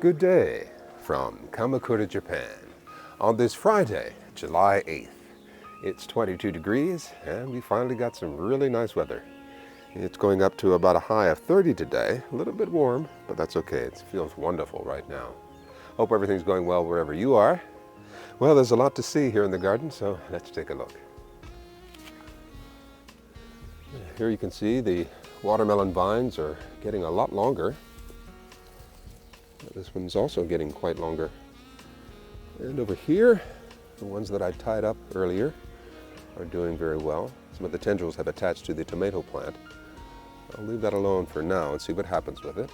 Good day from Kamakura, Japan. On this Friday, July 8th, it's 22 degrees and we finally got some really nice weather. It's going up to about a high of 30 today, a little bit warm, but that's okay. It feels wonderful right now. Hope everything's going well wherever you are. Well, there's a lot to see here in the garden, so let's take a look. Here you can see the watermelon vines are getting a lot longer. This one's also getting quite longer. And over here, the ones that I tied up earlier are doing very well. Some of the tendrils have attached to the tomato plant. I'll leave that alone for now and see what happens with it.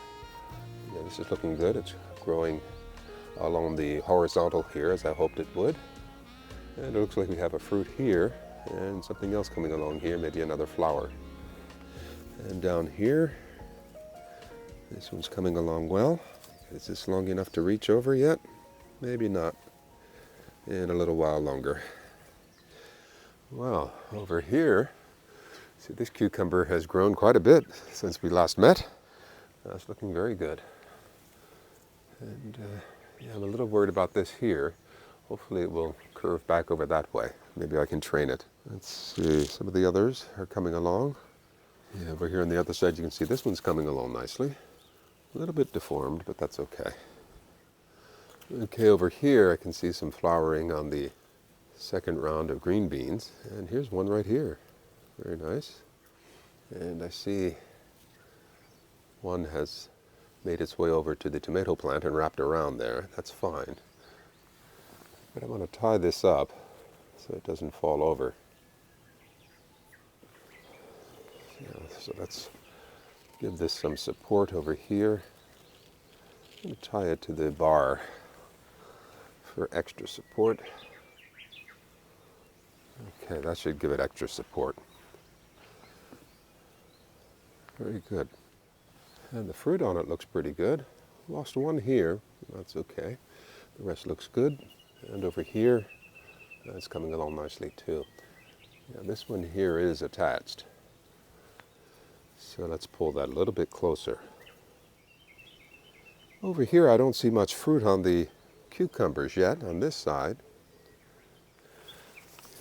Yeah, this is looking good. It's growing along the horizontal here as I hoped it would. And it looks like we have a fruit here and something else coming along here, maybe another flower. And down here, this one's coming along well. Is this long enough to reach over yet? Maybe not. In a little while longer. Well, over here, see, this cucumber has grown quite a bit since we last met. That's looking very good. And yeah, I'm a little worried about this here. Hopefully it will curve back over that way. Maybe I can train it. Let's see, some of the others are coming along. Yeah, over here on the other side you can see this one's coming along nicely. A little bit deformed, but that's okay. Okay, over here I can see some flowering on the second round of green beans. And here's one right here. Very nice. And I see one has made its way over to the tomato plant and wrapped around there. That's fine. But I want to tie this up so it doesn't fall over. Yeah, so let's give this some support over here. I'm going to tie it to the bar for extra support. Okay, that should give it extra support. Very good. And the fruit on it looks pretty good. Lost one here, that's okay. The rest looks good. And over here, it's coming along nicely too. Yeah, this one here is attached. So let's pull that a little bit closer. Over here I don't see much fruit on the cucumbers yet on this side.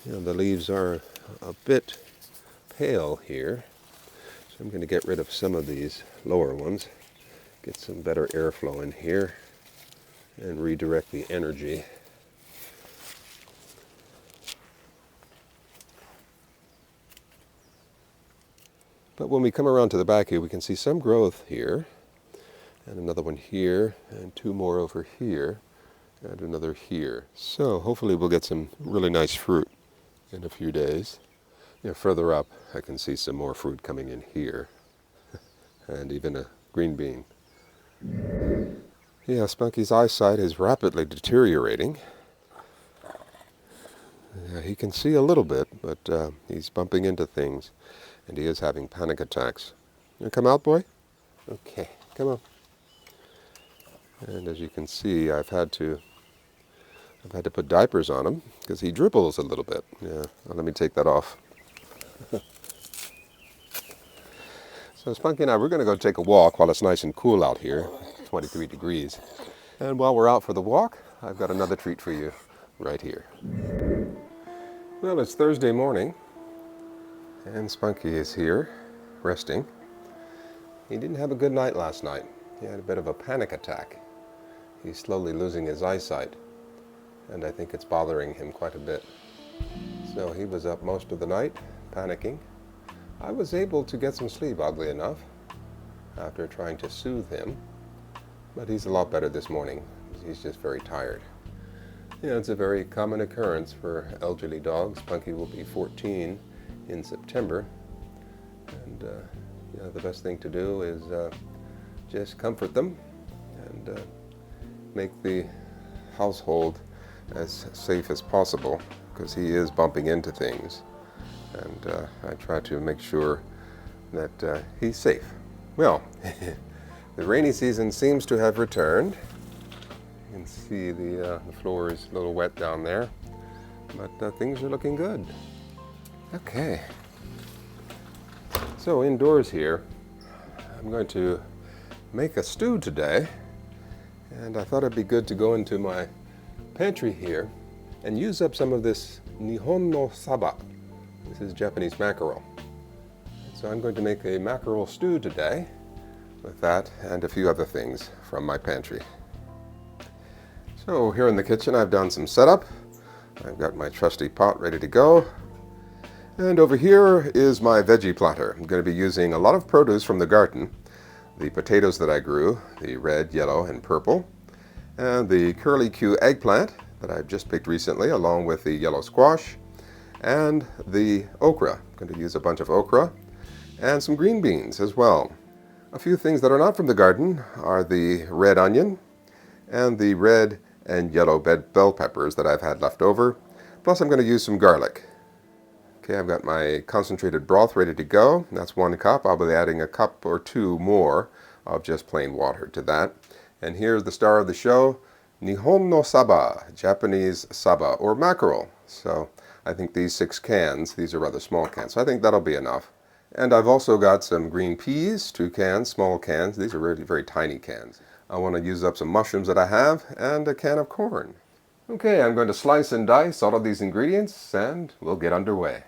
You know, the leaves are a bit pale here. So I'm going to get rid of some of these lower ones. Get some better airflow in here and redirect the energy. But when we come around to the back here, we can see some growth here, and another one here, and two more over here, and another here. So hopefully we'll get some really nice fruit in a few days. You know, further up, I can see some more fruit coming in here, and even a green bean. Yeah, Spunky's eyesight is rapidly deteriorating. Yeah, he can see a little bit, but he's bumping into things. And he is having panic attacks. You want to come out, boy? Okay, come on. And as you can see, I've had to put diapers on him because he dribbles a little bit. Yeah, well, let me take that off. So Spunky and I, we're going to go take a walk while it's nice and cool out here, 23 degrees. And while we're out for the walk, I've got another treat for you right here. Well, it's Thursday morning. And Spunky is here, resting. He didn't have a good night last night. He had a bit of a panic attack. He's slowly losing his eyesight, and I think it's bothering him quite a bit. So he was up most of the night, panicking. I was able to get some sleep, oddly enough, after trying to soothe him. But he's a lot better this morning. He's just very tired. You know, it's a very common occurrence for elderly dogs. Spunky will be 14 in September, and you know, the best thing to do is just comfort them and make the household as safe as possible, because he is bumping into things, and I try to make sure that he's safe. Well, the rainy season seems to have returned. You can see the floor is a little wet down there, but things are looking good. Okay, so indoors here, I'm going to make a stew today, And I thought it'd be good to go into my pantry here and use up some of this Nihon no saba. This is Japanese mackerel. So I'm going to make a mackerel stew today with that and a few other things from my pantry. So here in the kitchen I've done some setup. I've got my trusty pot ready to go. And over here is my veggie platter. I'm going to be using a lot of produce from the garden. The potatoes that I grew, the red, yellow, and purple. And the curly-Q eggplant that I've just picked recently, along with the yellow squash. And the okra. I'm going to use a bunch of okra. And some green beans as well. A few things that are not from the garden are the red onion and the red and yellow bell peppers that I've had left over. Plus I'm going to use some garlic. Okay, I've got my concentrated broth ready to go. That's 1 cup. I'll be adding a cup or 2 more of just plain water to that. And here's the star of the show, Nihon no saba, Japanese saba or mackerel. So I think these 6 cans, these are rather small cans, so I think that'll be enough. And I've also got some green peas, 2 cans, small cans. These are really very tiny cans. I want to use up some mushrooms that I have and a can of corn. Okay, I'm going to slice and dice all of these ingredients and we'll get underway.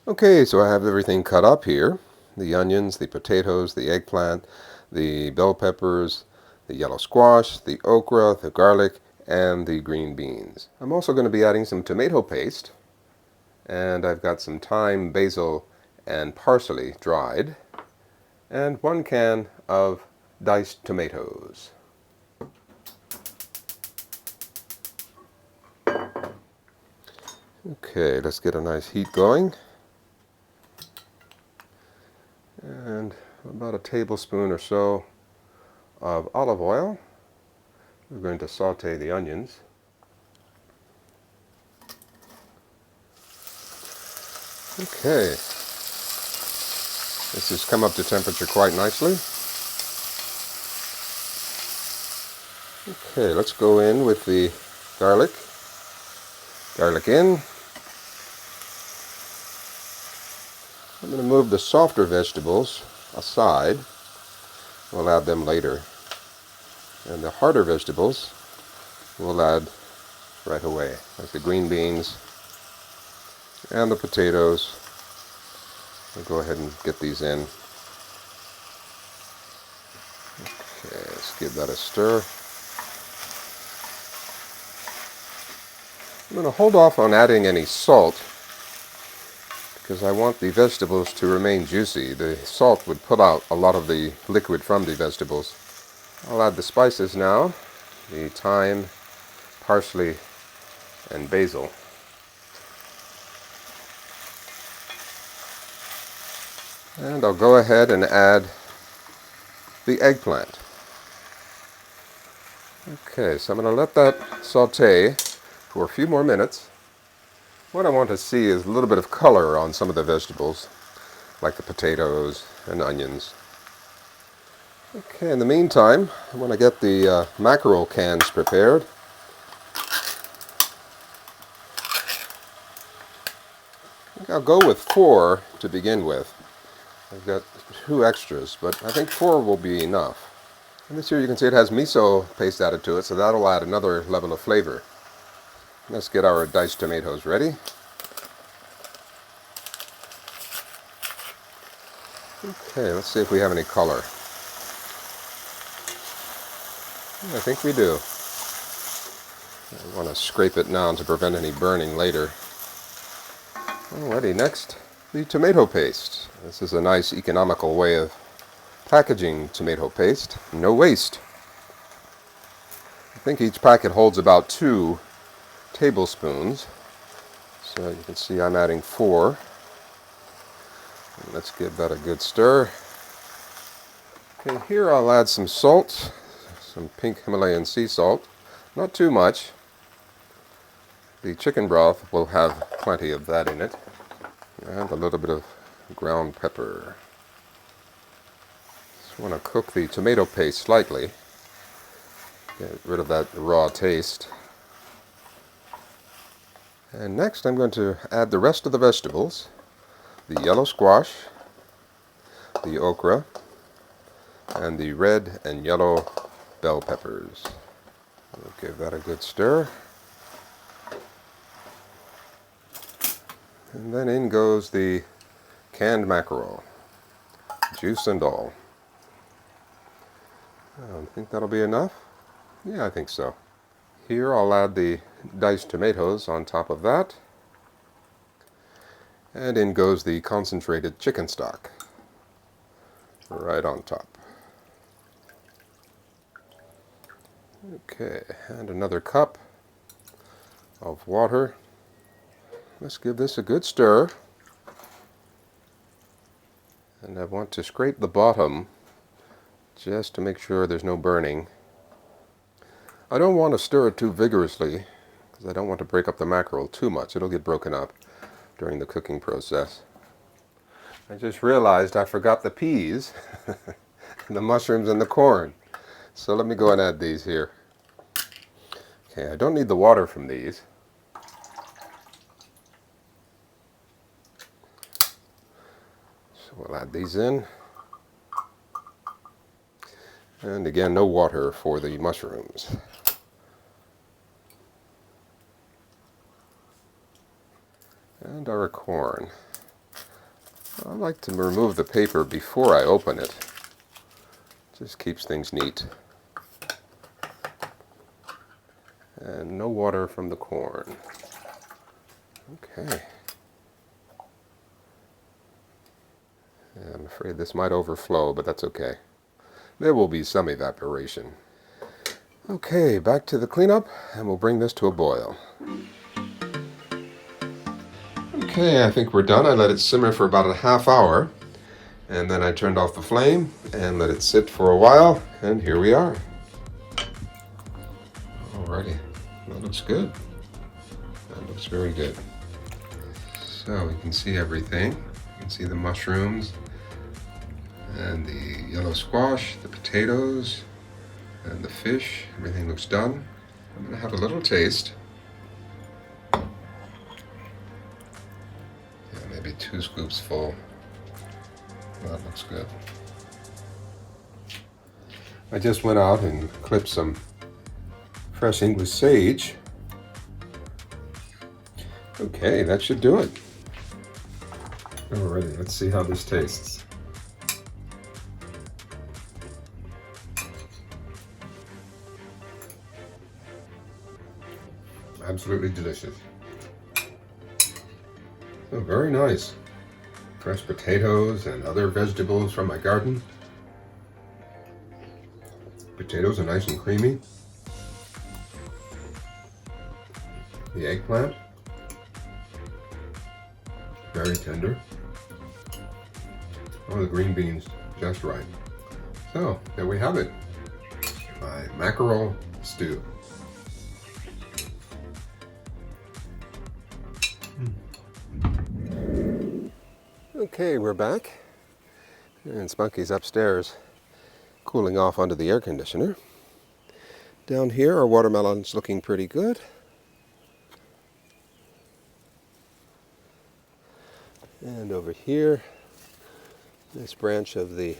Okay, so I have everything cut up here. The onions, the potatoes, the eggplant, the bell peppers, the yellow squash, the okra, the garlic, and the green beans. I'm also going to be adding some tomato paste. And I've got some thyme, basil, and parsley dried. And 1 can of diced tomatoes. Okay, let's get a nice heat going. And about a tablespoon or so of olive oil. We're going to saute the onions. Okay, this has come up to temperature quite nicely. Okay, let's go in with the garlic. Garlic in. I'm going to move the softer vegetables aside. We'll add them later. And the harder vegetables we'll add right away, like the green beans and the potatoes. We'll go ahead and get these in. Okay, let's give that a stir. I'm going to hold off on adding any salt because I want the vegetables to remain juicy. The salt would put out a lot of the liquid from the vegetables. I'll add the spices now, the thyme, parsley, and basil. And I'll go ahead and add the eggplant. Okay, so I'm going to let that saute for a few more minutes. What I want to see is a little bit of color on some of the vegetables, like the potatoes and onions. Okay, in the meantime, I want to get the mackerel cans prepared. I think I'll go with 4 to begin with. I've got 2 extras, but I think 4 will be enough. And this here you can see it has miso paste added to it, so that'll add another level of flavor. Let's get our diced tomatoes ready. Okay, let's see if we have any color. I think we do. I want to scrape it now to prevent any burning later. Alrighty, next, the tomato paste. This is a nice economical way of packaging tomato paste. No waste. I think each packet holds about 2 tablespoons. So you can see I'm adding 4. Let's give that a good stir. Okay, here I'll add some salt, some pink Himalayan sea salt. Not too much. The chicken broth will have plenty of that in it. And a little bit of ground pepper. Just want to cook the tomato paste slightly. Get rid of that raw taste. And next I'm going to add the rest of the vegetables. The yellow squash, the okra, and the red and yellow bell peppers. We'll give that a good stir. And then in goes the canned mackerel, juice and all. I think that'll be enough. Yeah, I think so. Here I'll add the diced tomatoes on top of that. And in goes the concentrated chicken stock, right on top. Okay, and another cup of water. Let's give this a good stir. And I want to scrape the bottom just to make sure there's no burning. I don't want to stir it too vigorously because I don't want to break up the mackerel too much. It'll get broken up during the cooking process. I just realized I forgot the peas, and the mushrooms and the corn. So let me go and add these here. Okay, I don't need the water from these. So we'll add these in. And again, no water for the mushrooms. And our corn. I like to remove the paper before I open it. Just keeps things neat. And no water from the corn. Okay. I'm afraid this might overflow, but that's okay. There will be some evaporation. Okay, back to the cleanup, and we'll bring this to a boil. Okay, I think we're done. I let it simmer for about a half hour, and then I turned off the flame and let it sit for a while, and here we are. Alrighty, that looks good. That looks very good. So we can see everything. You can see the mushrooms and the yellow squash, the potatoes, and the fish. Everything looks done. I'm going to have a little taste. Yeah, maybe 2 scoops full. That looks good. I just went out and clipped some fresh English sage. Okay, that should do it. Alrighty, let's see how this tastes. Absolutely delicious. Oh, very nice. Fresh potatoes and other vegetables from my garden. Potatoes are nice and creamy. The eggplant, very tender. Oh, the green beans, just right. So, there we have it. My mackerel stew. Okay, we're back. And Spunky's upstairs cooling off under the air conditioner. Down here, our watermelon's looking pretty good. And over here, this branch of the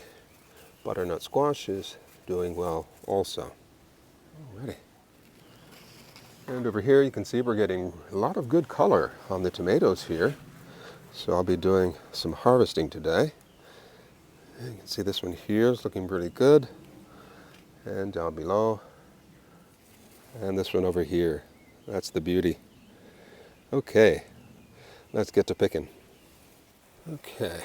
butternut squash is doing well also. Alrighty. And over here you can see we're getting a lot of good color on the tomatoes here. So I'll be doing some harvesting today. And you can see this one here is looking pretty good. And down below. And this one over here. That's the beauty. Okay, let's get to picking. Okay.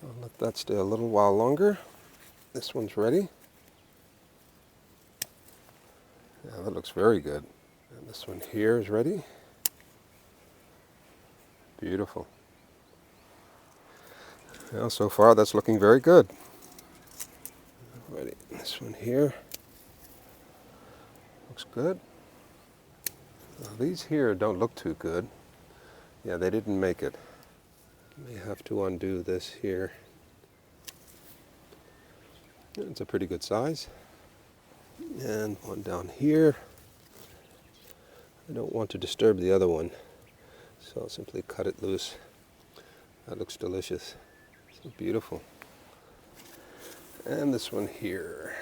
I'll let that stay a little while longer. This one's ready. Yeah, that looks very good. And this one here is ready. Beautiful. Well, so far that's looking very good. Ready. This one here looks good. Now, these here don't look too good. Yeah, they didn't make it. May have to undo this here. It's a pretty good size. And one down here. I don't want to disturb the other one, so I'll simply cut it loose. That looks delicious. So beautiful. And this one here.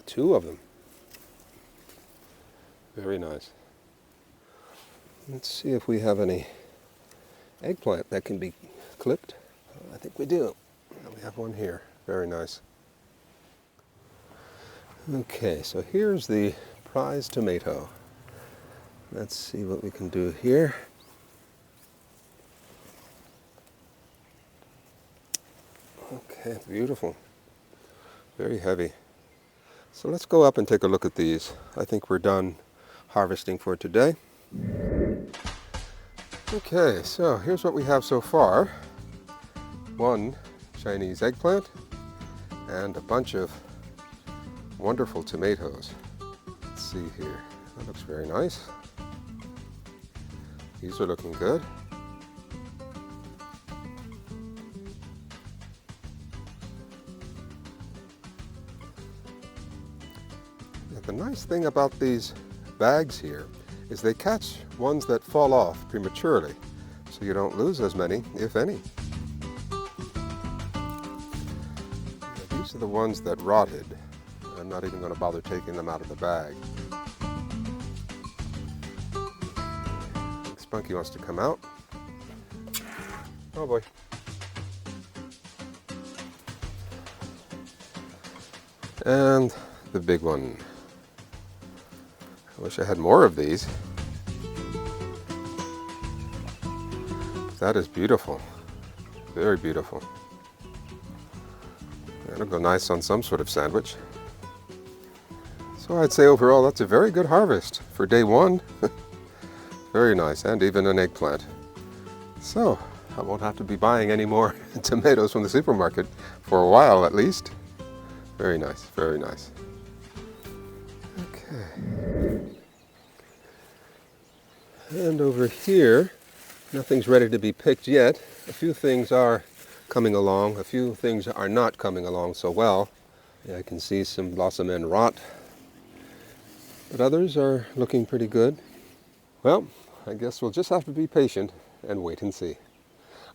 Two of them. Very nice. Let's see if we have any eggplant that can be clipped. I think we do. We have one here. Very nice. Okay, so here's the prize tomato. Let's see what we can do here. Okay, beautiful. Very heavy. So let's go up and take a look at these. I think we're done harvesting for today. Okay, so here's what we have so far. One Chinese eggplant and a bunch of wonderful tomatoes. Let's see here. That looks very nice. These are looking good. The nice thing about these bags here is they catch ones that fall off prematurely, so you don't lose as many, if any. These are the ones that rotted. I'm not even going to bother taking them out of the bag. Spunky wants to come out. Oh boy. And the big one. I wish I had more of these. That is beautiful. Very beautiful. That'll go nice on some sort of sandwich. So I'd say overall that's a very good harvest for day one. Very nice, and even an eggplant. So I won't have to be buying any more tomatoes from the supermarket for a while at least. Very nice, very nice. Okay. And over here, nothing's ready to be picked yet. A few things are coming along, a few things are not coming along so well. I can see some blossom end rot, but others are looking pretty good. Well, I guess we'll just have to be patient and wait and see.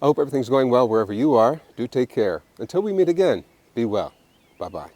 I hope everything's going well wherever you are. Do take care. Until we meet again, be well. Bye-bye.